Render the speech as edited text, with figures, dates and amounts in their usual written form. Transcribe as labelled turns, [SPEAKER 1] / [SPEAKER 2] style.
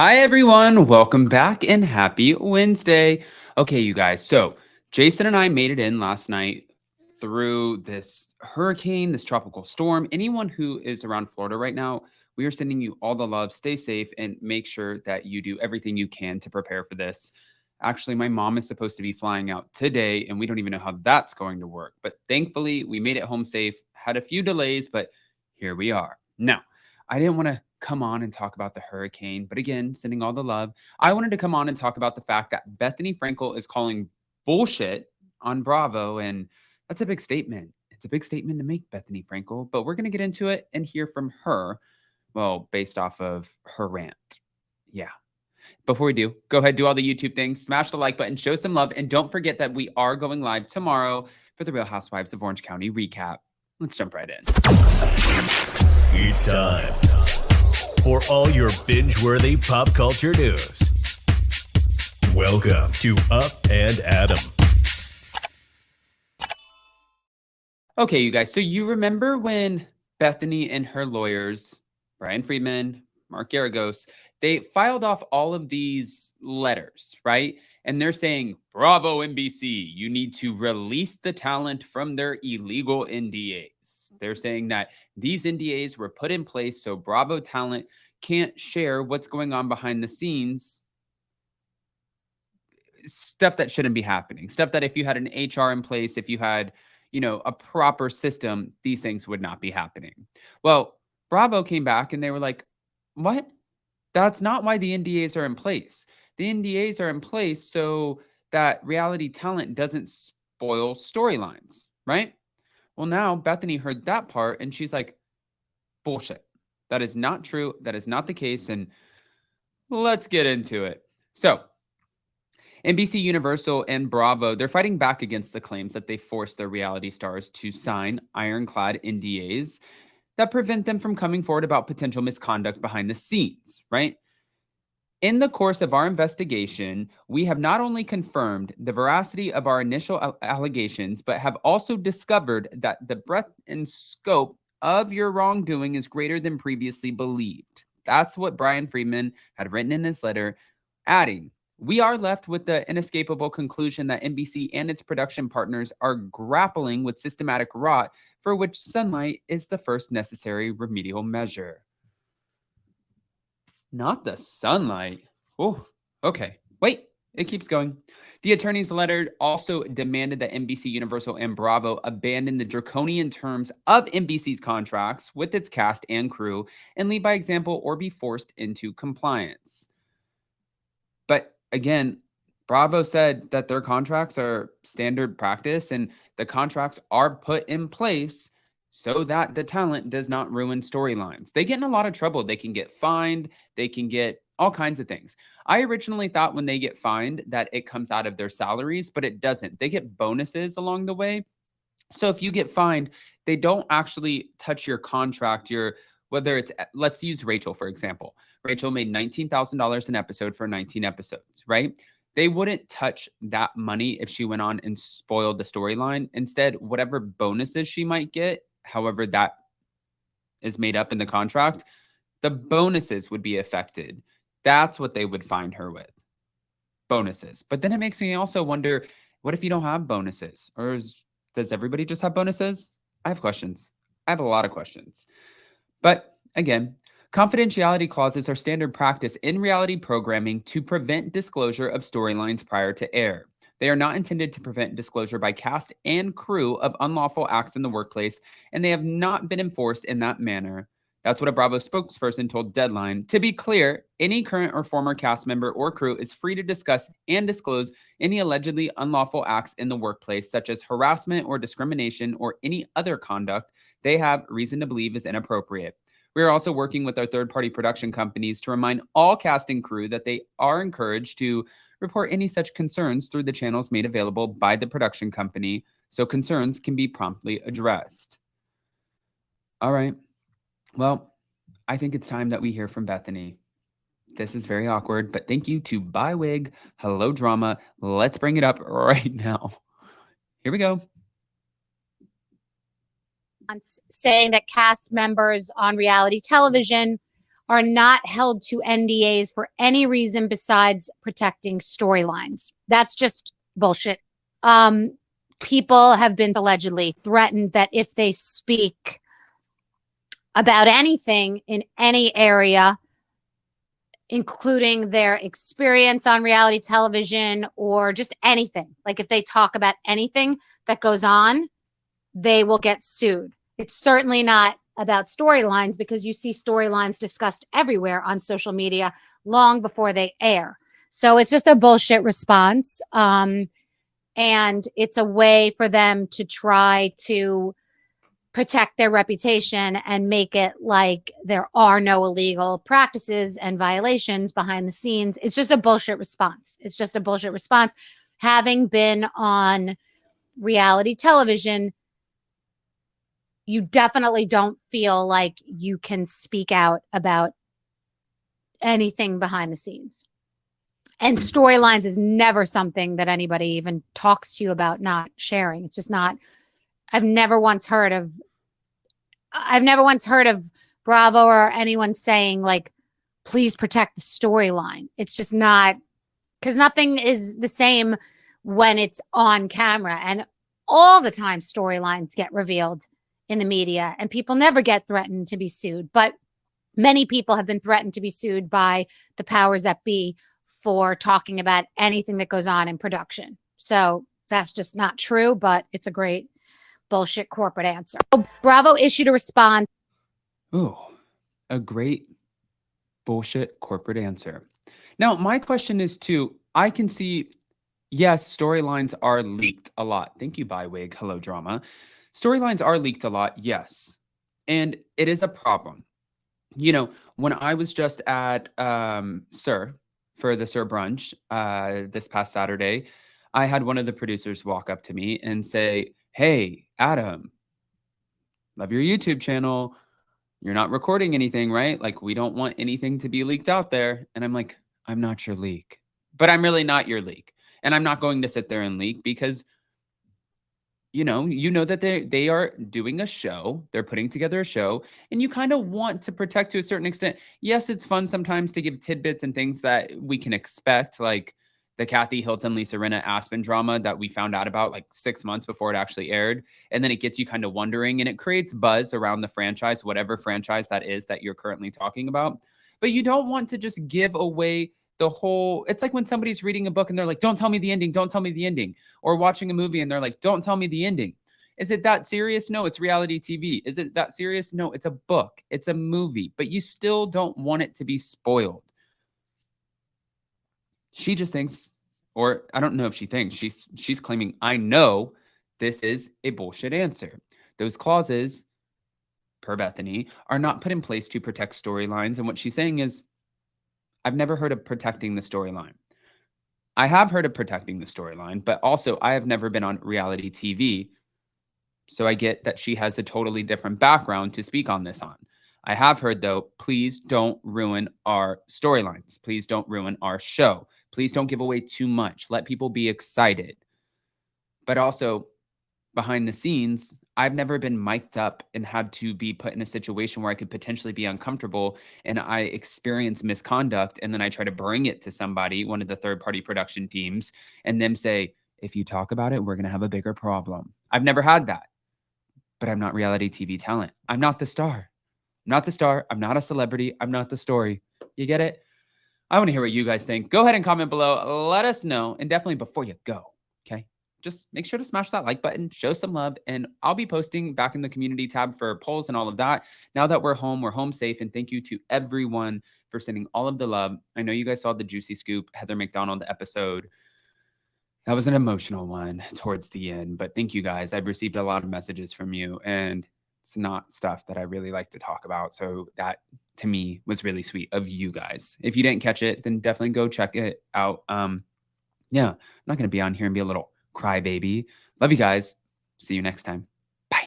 [SPEAKER 1] Hi, everyone. Welcome back and happy Wednesday. Okay, you guys. So, Jason and I made it in last night through this hurricane, this tropical storm. Anyone who is around Florida right now, we are sending you all the love. Stay safe and make sure that you do everything you can to prepare for this. Actually, my mom is supposed to be flying out today, and we don't even know how that's going to work. But thankfully, we made it home safe, had a few delays, but here we are. Now, I didn't want to come on and talk about the hurricane, but again, sending all the love. I wanted to come on and talk about the fact that Bethenny Frankel is calling bullshit on Bravo, and that's a big statement. It's a big statement to make, Bethenny Frankel, but we're going to get into it and hear from her, well, based off of her rant. Yeah. Before we do, go ahead, do all the YouTube things, smash the like button, show some love, and don't forget that we are going live tomorrow for the Real Housewives of Orange County recap. Let's jump right in.
[SPEAKER 2] It's time for all your binge-worthy pop culture news. Welcome to Up and Adam.
[SPEAKER 1] Okay, you guys. So you remember when Bethenny and her lawyers, Brian Friedman, Mark Garagos, they filed off all of these letters, right? And they're saying, Bravo NBC, you need to release the talent from their illegal NDAs. They're saying that these NDAs were put in place so Bravo talent can't share what's going on behind the scenes, stuff that shouldn't be happening, stuff that if you had an HR in place, if you had, a proper system, these things would not be happening. Well, Bravo came back and they were like, what? That's not why the NDAs are in place. The NDAs are in place so that reality talent doesn't spoil storylines, right? Well, now Bethenny heard that part and she's like, bullshit. That is not true. That is not the case. And let's get into it. So, NBC Universal and Bravo, they're fighting back against the claims that they forced their reality stars to sign ironclad NDAs that prevent them from coming forward about potential misconduct behind the scenes, right? In the course of our investigation, we have not only confirmed the veracity of our initial allegations, but have also discovered that the breadth and scope of your wrongdoing is greater than previously believed. That's what Brian Friedman had written in his letter, adding, we are left with the inescapable conclusion that NBC and its production partners are grappling with systematic rot for which sunlight is the first necessary remedial measure. Not the sunlight. Oh, okay. Wait, it keeps going. The attorney's letter also demanded that NBC Universal and Bravo abandon the draconian terms of NBC's contracts with its cast and crew and lead by example or be forced into compliance. But again, Bravo said that their contracts are standard practice and the contracts are put in place so that the talent does not ruin storylines. They get in a lot of trouble. They can get fined. They can get all kinds of things. I originally thought when they get fined that it comes out of their salaries, but it doesn't. They get bonuses along the way. So if you get fined, they don't actually touch your contract, whether it's, let's use Rachel, for example. Rachel made $19,000 an episode for 19 episodes, right? They wouldn't touch that money if she went on and spoiled the storyline. Instead, whatever bonuses she might get, however that is made up in the contract, the bonuses would be affected. That's what they would fine her with. Bonuses. But then it makes me also wonder, what if you don't have bonuses? Does everybody just have bonuses? I have questions. I have a lot of questions. But again, confidentiality clauses are standard practice in reality programming to prevent disclosure of storylines prior to air. They are not intended to prevent disclosure by cast and crew of unlawful acts in the workplace, and they have not been enforced in that manner. That's what a Bravo spokesperson told Deadline. To be clear, any current or former cast member or crew is free to discuss and disclose any allegedly unlawful acts in the workplace, such as harassment or discrimination or any other conduct they have reason to believe is inappropriate. We are also working with our third-party production companies to remind all cast and crew that they are encouraged to report any such concerns through the channels made available by the production company so concerns can be promptly addressed. All right. Well, I think it's time that we hear from Bethenny. This is very awkward, but thank you to Bye Wig, Hello Drama. Let's bring it up right now. Here we go.
[SPEAKER 3] Saying that cast members on reality television are not held to NDAs for any reason besides protecting storylines. That's just bullshit. People have been allegedly threatened that if they speak about anything in any area, including their experience on reality television or just anything, like if they talk about anything that goes on, they will get sued. It's certainly not about storylines, because you see storylines discussed everywhere on social media long before they air. So it's just a bullshit response. And it's a way for them to try to protect their reputation and make it like there are no illegal practices and violations behind the scenes. It's just a bullshit response. It's just a bullshit response. Having been on reality television, you definitely don't feel like you can speak out about anything behind the scenes. And storylines is never something that anybody even talks to you about not sharing. It's just not. I've never once heard of Bravo or anyone saying like, please protect the storyline. It's just not, because nothing is the same when it's on camera. And all the time storylines get revealed in the media and people never get threatened to be sued. But many people have been threatened to be sued by the powers that be for talking about anything that goes on in production. So that's just not true, but it's a great bullshit corporate answer. Bravo issued a response.
[SPEAKER 1] Ooh, a great bullshit corporate answer. Now, my question is too, I can see, yes, storylines are leaked a lot. Thank you, Bywig. Hello, drama. Storylines are leaked a lot, yes. And it is a problem. You know, when I was just at Sir, for the Sir brunch this past Saturday, I had one of the producers walk up to me and say, hey, Adam, love your YouTube channel. You're not recording anything, right? Like, we don't want anything to be leaked out there. And I'm like, I'm not your leak, but I'm really not your leak. And I'm not going to sit there and leak because, you know that they are doing a show. They're putting together a show, and you kind of want to protect to a certain extent. Yes, it's fun sometimes to give tidbits and things that we can expect, like the Kathy Hilton, Lisa Rinna Aspen drama that we found out about like 6 months before it actually aired. And then it gets you kind of wondering, and it creates buzz around the franchise, whatever franchise that is that you're currently talking about. But you don't want to just give away the whole. It's like when somebody's reading a book and they're like, don't tell me the ending, don't tell me the ending. Or watching a movie and they're like, don't tell me the ending. Is it that serious? No, it's reality TV. Is it that serious? No, it's a book. It's a movie. But you still don't want it to be spoiled. She just thinks, or I don't know if she thinks, she's claiming, I know this is a bullshit answer. Those clauses, per Bethenny, are not put in place to protect storylines. And what she's saying is, I've never heard of protecting the storyline. I have heard of protecting the storyline, but also I have never been on reality TV. So I get that she has a totally different background to speak on this on. I have heard, though, please don't ruin our storylines. Please don't ruin our show. Please don't give away too much. Let people be excited. But also, behind the scenes, I've never been mic'd up and had to be put in a situation where I could potentially be uncomfortable and I experience misconduct, and then I try to bring it to somebody, one of the third-party production teams, and them say, if you talk about it, we're going to have a bigger problem. I've never had that. But I'm not reality TV talent. I'm not the star. I'm not the star. I'm not a celebrity. I'm not the story. You get it? I want to hear what you guys think. Go ahead and comment below. Let us know. And definitely before you go, okay? Just make sure to smash that like button, show some love, and I'll be posting back in the community tab for polls and all of that. Now that we're home safe, and thank you to everyone for sending all of the love. I know you guys saw the juicy scoop, Heather McDonald episode. That was an emotional one towards the end, but thank you guys. I've received a lot of messages from you, and it's not stuff that I really like to talk about. So that, to me, was really sweet of you guys. If you didn't catch it, then definitely go check it out. Yeah, I'm not going to be on here and be a little crybaby. Love you guys. See you next time.